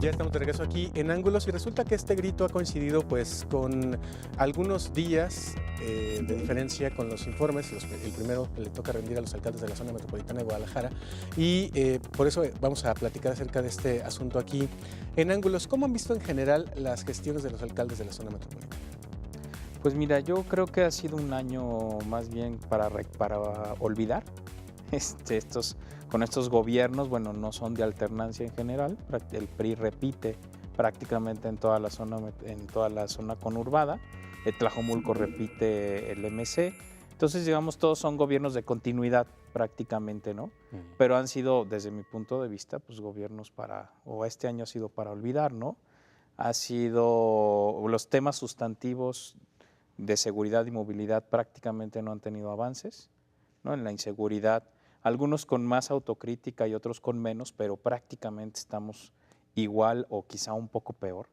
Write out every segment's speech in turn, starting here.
Ya estamos de regreso aquí en Ángulos y resulta que este grito ha coincidido pues con algunos días de diferencia con los informes. El primero le toca rendir a los alcaldes de la zona metropolitana de Guadalajara y por eso vamos a platicar acerca de este asunto aquí en Ángulos. ¿Cómo han visto en general las gestiones de los alcaldes de la zona metropolitana? Pues mira, yo creo que ha sido un año más bien para olvidar. Con estos gobiernos, bueno, no son de alternancia en general. El PRI repite prácticamente en toda la zona conurbada. Tlajomulco repite el MC. Entonces, digamos, todos son gobiernos de continuidad prácticamente, ¿no? Pero han sido, desde mi punto de vista, pues gobiernos o este año ha sido para olvidar, ¿no? Ha sido, los temas sustantivos de seguridad y movilidad prácticamente no han tenido avances, ¿no? En la inseguridad, algunos con más autocrítica y otros con menos, pero prácticamente estamos igual o quizá un poco peor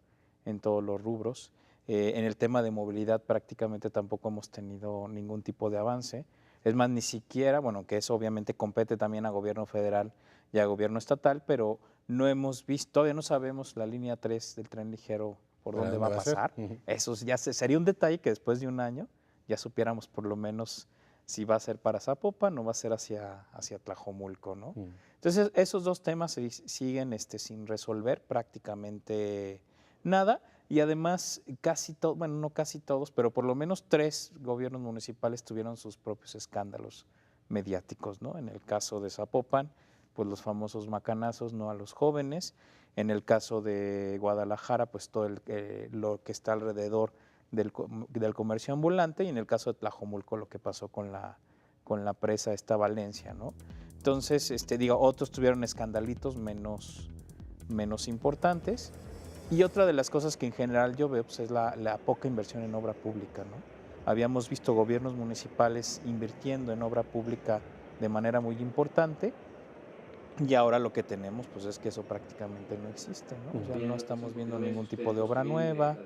en todos los rubros. En el tema de movilidad prácticamente tampoco hemos tenido ningún tipo de avance. Es más, ni siquiera, bueno, que eso obviamente compete también a gobierno federal y a gobierno estatal, pero no hemos visto, todavía no sabemos la línea 3 del tren ligero por dónde va a pasar. Eso ya sería un detalle que después de un año ya supiéramos por lo menos si va a ser para Zapopan o va a ser hacia Tlajomulco, ¿no? Entonces, esos dos temas siguen sin resolver prácticamente nada. Y además, bueno, no casi todos, pero por lo menos 3 gobiernos municipales tuvieron sus propios escándalos mediáticos, ¿no? En el caso de Zapopan, pues los famosos macanazos, ¿no? A los jóvenes. En el caso de Guadalajara, pues todo lo que está alrededor del comercio ambulante, y en el caso de Tlajomulco lo que pasó con la presa esta Valencia, ¿no? Entonces, otros tuvieron escandalitos menos importantes. Y otra de las cosas que en general yo veo pues, es la poca inversión en obra pública, ¿no? Habíamos visto gobiernos municipales invirtiendo en obra pública de manera muy importante, y ahora lo que tenemos pues es que eso prácticamente no existe, ¿no? O sea, no estamos viendo ningún tipo de obra nueva,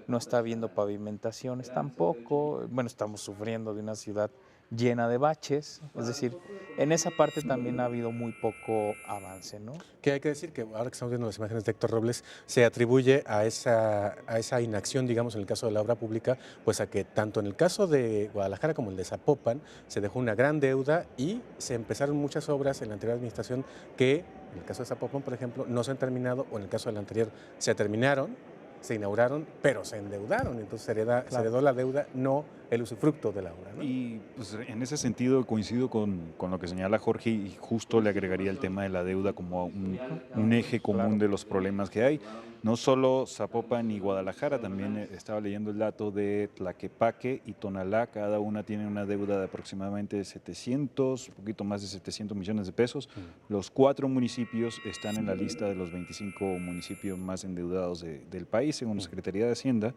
no está habiendo pavimentaciones tampoco. Bueno, estamos sufriendo de una ciudad llena de baches, es decir, en esa parte también ha habido muy poco avance, ¿no? Que hay que decir que ahora que estamos viendo las imágenes de Héctor Robles, se atribuye a esa inacción, digamos, en el caso de la obra pública, pues a que tanto en el caso de Guadalajara como el de Zapopan se dejó una gran deuda y se empezaron muchas obras en la anterior administración que, en el caso de Zapopan, por ejemplo, no se han terminado, o en el caso de la anterior se terminaron, se inauguraron, pero se endeudaron. Entonces se heredó la deuda, no el usufructo de la obra, ¿no? Y pues, en ese sentido coincido con lo que señala Jorge, y justo le agregaría el tema de la deuda como un eje común de los problemas que hay. No solo Zapopan y Guadalajara, también estaba leyendo el dato de Tlaquepaque y Tonalá, cada una tiene una deuda de aproximadamente 700, un poquito más de 700 millones de pesos. Los 4 municipios están en la lista de los 25 municipios más endeudados del país, según la Secretaría de Hacienda.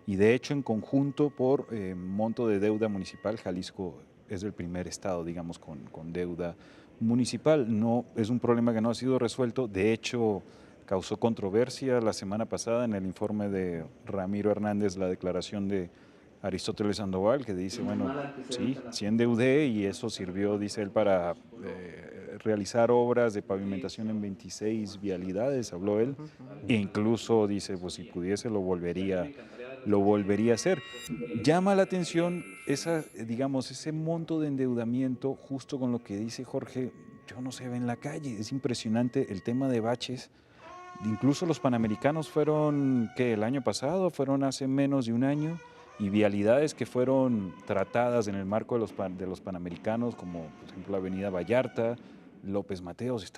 Y de hecho, en conjunto, por monto de deuda municipal, Jalisco es el primer estado, digamos, con deuda municipal. No, es un problema que no ha sido resuelto. De hecho, causó controversia la semana pasada en el informe de Ramiro Hernández, la declaración de Aristóteles Sandoval, que dice, bueno, sí endeudé y eso sirvió, dice él, para realizar obras de pavimentación en 26 vialidades, habló él, e incluso dice, pues si pudiese lo volvería a hacer. Llama la atención ese monto de endeudamiento, justo con lo que dice Jorge, yo no se ve en la calle. Es impresionante el tema de baches. Incluso los Panamericanos fueron, ¿qué? El año pasado, fueron hace menos de un año, y vialidades que fueron tratadas en el marco de los Panamericanos, como por ejemplo la avenida Vallarta, López Mateos,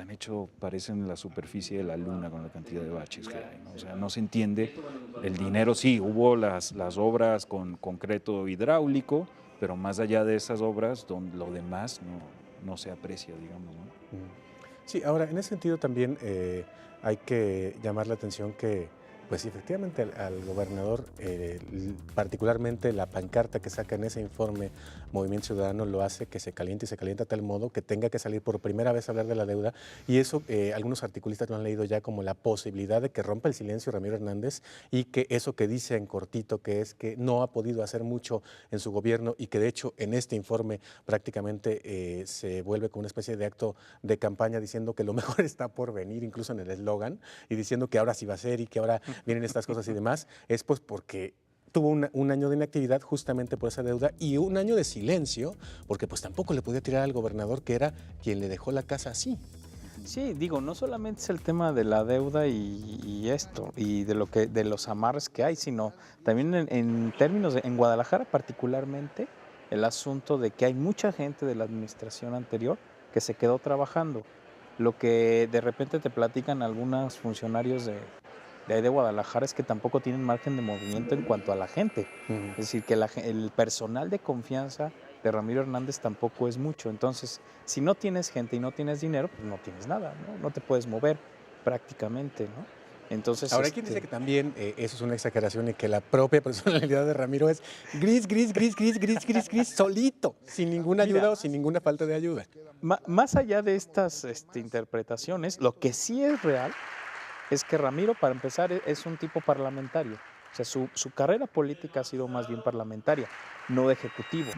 parecen la superficie de la luna con la cantidad de baches que hay, ¿no? O sea, no se entiende. El dinero sí, hubo las obras con concreto hidráulico, pero más allá de esas obras, lo demás no se aprecia, digamos, ¿no? Sí, ahora, en ese sentido también hay que llamar la atención que Pues sí, efectivamente al gobernador, particularmente la pancarta que saca en ese informe Movimiento Ciudadano lo hace que se caliente y se calienta a tal modo que tenga que salir por primera vez a hablar de la deuda, y eso algunos articulistas lo han leído ya como la posibilidad de que rompa el silencio Ramiro Hernández, y que eso que dice en cortito, que es que no ha podido hacer mucho en su gobierno y que de hecho en este informe prácticamente se vuelve como una especie de acto de campaña diciendo que lo mejor está por venir, incluso en el eslogan, y diciendo que ahora sí va a ser y que ahora vienen estas cosas y demás, es pues porque tuvo un año de inactividad justamente por esa deuda y un año de silencio, porque pues tampoco le podía tirar al gobernador, que era quien le dejó la casa así. Sí, digo, no solamente es el tema de la deuda y esto, y de los amarres que hay, sino también en términos en Guadalajara particularmente, el asunto de que hay mucha gente de la administración anterior que se quedó trabajando. Lo que de repente te platican algunos funcionarios de ahí de Guadalajara es que tampoco tienen margen de movimiento en cuanto a la gente. Es decir, que el personal de confianza de Ramiro Hernández tampoco es mucho. Entonces, si no tienes gente y no tienes dinero, pues no tienes nada, ¿no? No te puedes mover prácticamente, ¿no? Entonces, Ahora hay quien dice que también eso es una exageración y que la propia personalidad de Ramiro es gris, gris, gris, gris, gris, gris, gris, solito, sin ninguna ayuda o sin ninguna falta de ayuda. más allá de estas interpretaciones, lo que sí es real es que Ramiro, para empezar, es un tipo parlamentario. O sea, su carrera política ha sido más bien parlamentaria, no de ejecutivo.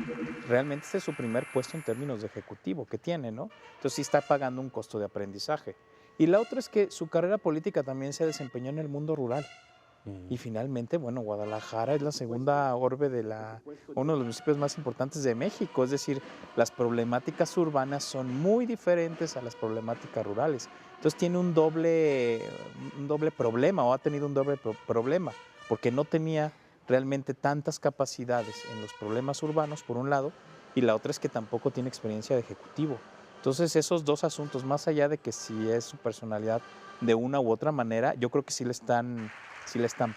Realmente este es su primer puesto en términos de ejecutivo que tiene, ¿no? Entonces sí está pagando un costo de aprendizaje. Y la otra es que su carrera política también se desempeñó en el mundo rural. Y finalmente, bueno, Guadalajara es la segunda orbe uno de los municipios más importantes de México. Es decir, las problemáticas urbanas son muy diferentes a las problemáticas rurales. Entonces tiene un doble problema, o ha tenido un doble problema, porque no tenía realmente tantas capacidades en los problemas urbanos, por un lado, y la otra es que tampoco tiene experiencia de ejecutivo. Entonces esos dos asuntos, más allá de que si es su personalidad de una u otra manera, yo creo que sí le están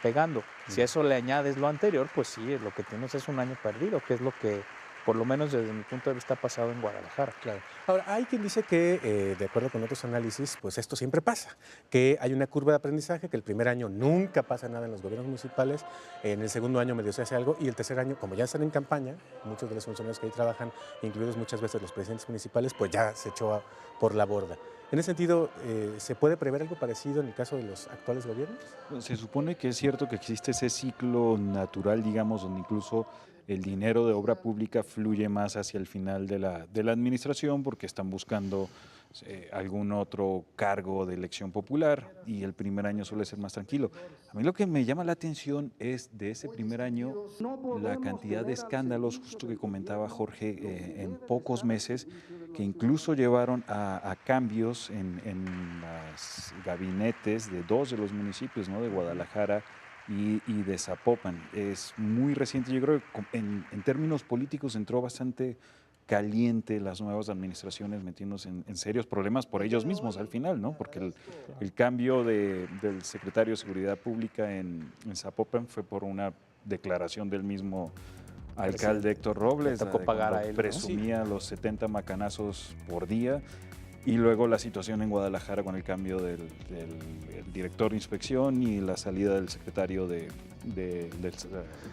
pegando. Si a eso le añades lo anterior, pues sí, lo que tienes es un año perdido, que es lo que, por lo menos desde mi punto de vista, ha pasado en Guadalajara. Claro. Ahora, hay quien dice que, de acuerdo con otros análisis, pues esto siempre pasa, que hay una curva de aprendizaje, que el primer año nunca pasa nada en los gobiernos municipales, en el segundo año medio se hace algo, y el tercer año, como ya están en campaña, muchos de los funcionarios que ahí trabajan, incluidos muchas veces los presidentes municipales, pues ya se echó por la borda. En ese sentido, ¿se puede prever algo parecido en el caso de los actuales gobiernos? Se supone que es cierto que existe ese ciclo natural, digamos, donde incluso el dinero de obra pública fluye más hacia el final de la administración porque están buscando algún otro cargo de elección popular y el primer año suele ser más tranquilo. A mí lo que me llama la atención es de ese primer año la cantidad de escándalos, justo que comentaba Jorge, en pocos meses, que incluso llevaron a cambios en los gabinetes de dos de los municipios, ¿no? De Guadalajara y de Zapopan. Es muy reciente, yo creo que en términos políticos entró bastante caliente las nuevas administraciones metiéndose en serios problemas por ellos mismos al final, ¿no? Porque el cambio del secretario de Seguridad Pública en Zapopan fue por una declaración del mismo alcalde Héctor Robles, tocó pagar a él, ¿no? presumía los 70 macanazos por día. Y luego la situación en Guadalajara con el cambio del director de inspección y la salida del secretario del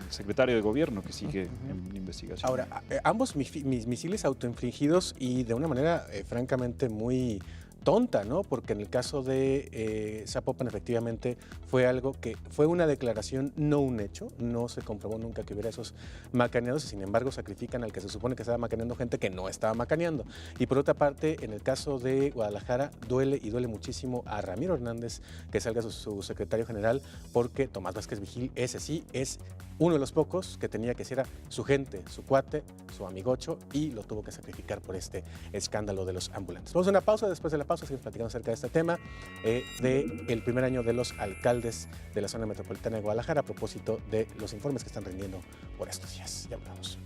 secretario de gobierno que sigue en investigación. Ahora, ambos misiles autoinfligidos y de una manera francamente muy tonta, ¿no? Porque en el caso de Zapopan efectivamente fue algo que fue una declaración, no un hecho, no se comprobó nunca que hubiera esos macaneados y sin embargo sacrifican al que se supone que estaba macaneando gente que no estaba macaneando. Y por otra parte, en el caso de Guadalajara, duele y duele muchísimo a Ramiro Hernández que salga su secretario general, porque Tomás Vázquez Vigil, ese sí, es uno de los pocos que tenía que ser su gente, su cuate, su amigocho, y lo tuvo que sacrificar por este escándalo de los ambulantes. Vamos a una pausa, después de la pausa seguimos platicando acerca de este tema del primer año de los alcaldes de la zona metropolitana de Guadalajara a propósito de los informes que están rindiendo por estos días. Ya hablamos.